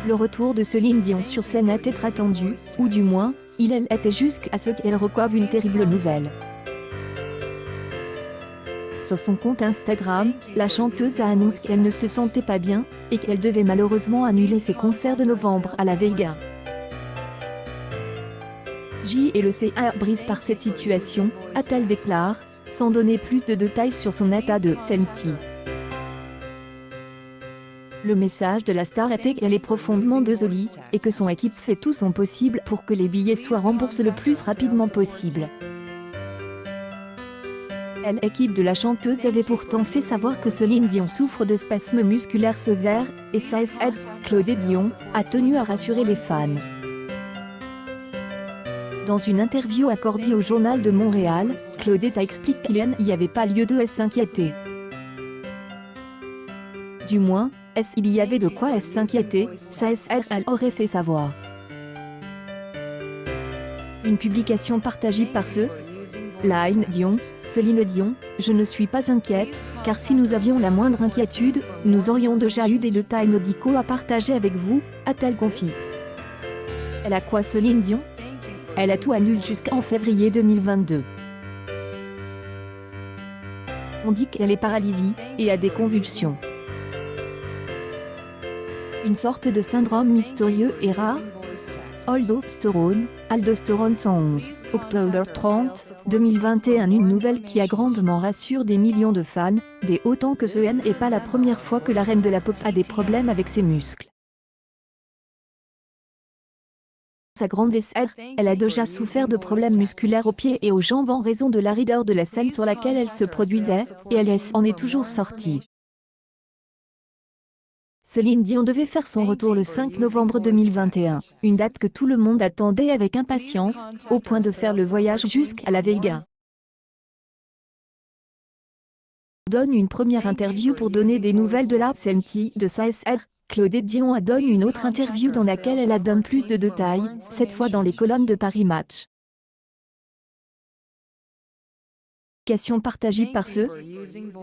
Le retour de Céline Dion sur scène était attendu, ou du moins, il était jusqu'à ce qu'elle reçoive une terrible nouvelle. Sur son compte Instagram, la chanteuse a annoncé qu'elle ne se sentait pas bien, et qu'elle devait malheureusement annuler ses concerts de novembre à la Vega. J et le CA brise par cette situation, a-t-elle déclaré, sans donner plus de détails sur son état de santé. Le message de la star était qu'elle est profondément désolée, et que son équipe fait tout son possible pour que les billets soient remboursés le plus rapidement possible. L'équipe de la chanteuse avait pourtant fait savoir que Céline Dion souffre de spasmes musculaires sévères, et sa SR, Claudette Dion, a tenu à rassurer les fans. Dans une interview accordée au Journal de Montréal, Claudette a expliqué qu'il n'y avait pas lieu de s'inquiéter. Du moins, il y avait de quoi s'inquiéter, sa elle aurait fait savoir. Une publication partagée par Line Dion, Céline Dion, je ne suis pas inquiète, car si nous avions la moindre inquiétude, nous aurions déjà eu des détails médicaux à partager avec vous, a-t-elle confié. Elle a quoi Céline Dion? Elle a tout annulé jusqu'en février 2022. On dit qu'elle est paralysée, et a des convulsions. Une sorte de syndrome mystérieux et rare. Aldostérone 111, octobre 30, 2021. Une nouvelle qui a grandement rassuré des millions de fans, des autant que ce n'est pas la première fois que la reine de la pop a des problèmes avec ses muscles. Sa grande SR, elle a déjà souffert de problèmes musculaires aux pieds et aux jambes en raison de la raideur de la scène sur laquelle elle se produisait, et elle en est toujours sortie. Céline Dion devait faire son retour le 5 novembre 2021, une date que tout le monde attendait avec impatience, au point de faire le voyage jusqu'à la Vega. Donne une première interview pour donner des nouvelles de la santé de sa SR. Claudette Dion a donné une autre interview dans laquelle elle a donné plus de détails, cette fois dans les colonnes de Paris Match. Question partagée par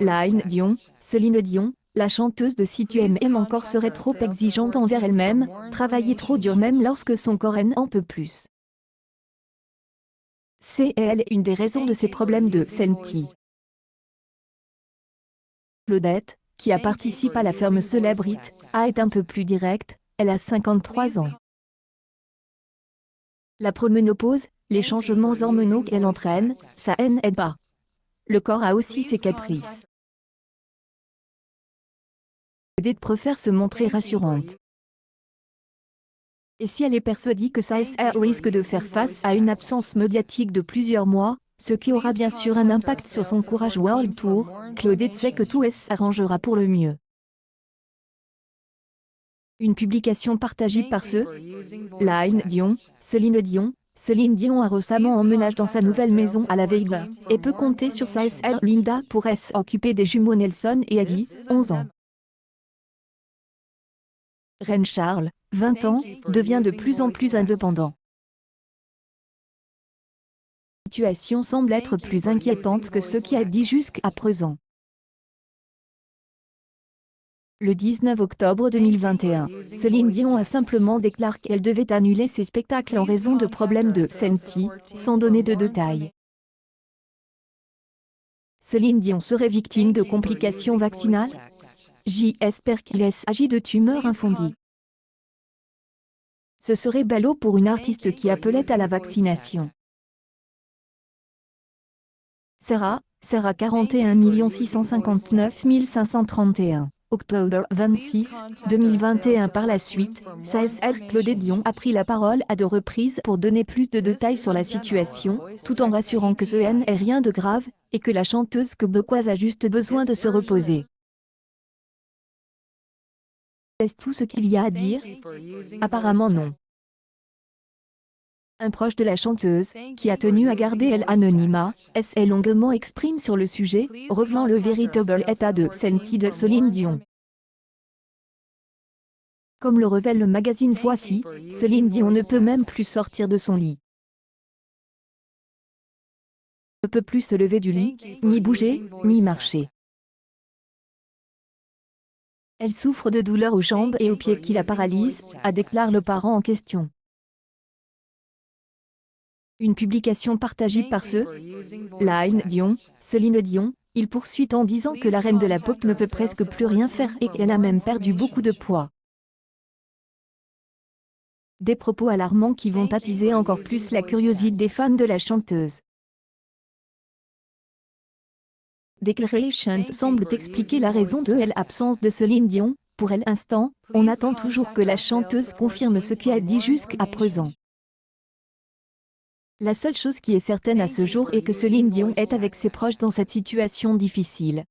Line Dion, Céline Dion, la chanteuse de Si tu aimes encore serait trop exigeante envers elle-même, travailler trop dur même lorsque son corps en peut plus. C'est elle une des raisons de ses problèmes de santé. Claudette, qui a participé à la ferme Célébrite, a été un peu plus directe, elle a 53 ans. La proménopause, les changements hormonaux qu'elle entraîne, ça n'aide pas. Le corps a aussi ses caprices. Claudette préfère se montrer rassurante. Et si elle est persuadée que sa SR risque de faire face à une absence médiatique de plusieurs mois, ce qui aura bien sûr un impact sur son Courage World Tour, Claudette sait que tout s'arrangera pour le mieux. Une publication partagée par Line Dion, Céline Dion. Céline Dion a récemment emménagé dans sa nouvelle maison à la Vega, et peut compter sur sa SR Linda pour s'occuper des jumeaux Nelson et Eddie, 11 ans. Reine Charles, 20 ans, devient de plus en plus indépendant. La situation semble être plus inquiétante que ce qui a dit jusqu'à présent. Le 19 octobre 2021, Céline Dion a simplement déclaré qu'elle devait annuler ses spectacles en raison de problèmes de santé, sans donner de détails. Céline Dion serait victime de complications vaccinales? J'espère qu'il s'agit de tumeurs infondées. Ce serait ballot pour une artiste qui appelait à la vaccination. Sarah 41 659 531. Octobre 26, 2021. Par la suite, sa SR Claudette Dion a pris la parole à deux reprises pour donner plus de détails sur la situation, tout en rassurant que ce n'est rien de grave, et que la chanteuse québécoise a juste besoin de se reposer. Est-ce tout ce qu'il y a à dire? Apparemment non. Un proche de la chanteuse, qui a tenu à garder l'anonymat, s'est longuement exprimé sur le sujet, revelant le véritable état de santé de Céline Dion. Comme le révèle le magazine Voici, Céline Dion ne peut même plus sortir de son lit. Elle ne peut plus se lever du lit, ni bouger, ni marcher. Elle souffre de douleurs aux jambes et aux pieds qui la paralysent, a déclaré le parent en question. Une publication partagée par Céline Dion. Céline Dion, il poursuit en disant que la reine de la pop ne peut presque plus rien faire et qu'elle a même perdu beaucoup de poids. Des propos alarmants qui vont attiser encore plus la curiosité des fans de la chanteuse. Declarations semblent expliquer la raison de l'absence de Céline Dion. Pour l'instant, on attend toujours que la chanteuse confirme ce qu'elle a dit jusqu'à présent. La seule chose qui est certaine à ce jour est que Céline Dion est avec ses proches dans cette situation difficile.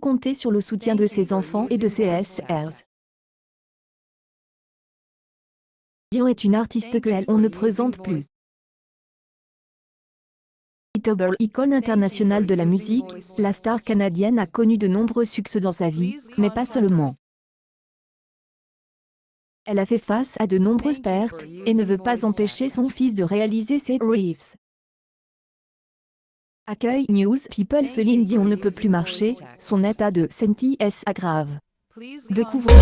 Comptez sur le soutien de ses enfants et de ses SRs. Dion est une artiste que on ne présente plus. Icône internationale de la musique, la star canadienne a connu de nombreux succès dans sa vie, mais pas seulement. Elle a fait face à de nombreuses pertes, et ne veut pas empêcher son fils de réaliser ses rêves. Accueil News People. Céline Dion ne peut plus marcher, son état de santé s'aggrave. Découvrez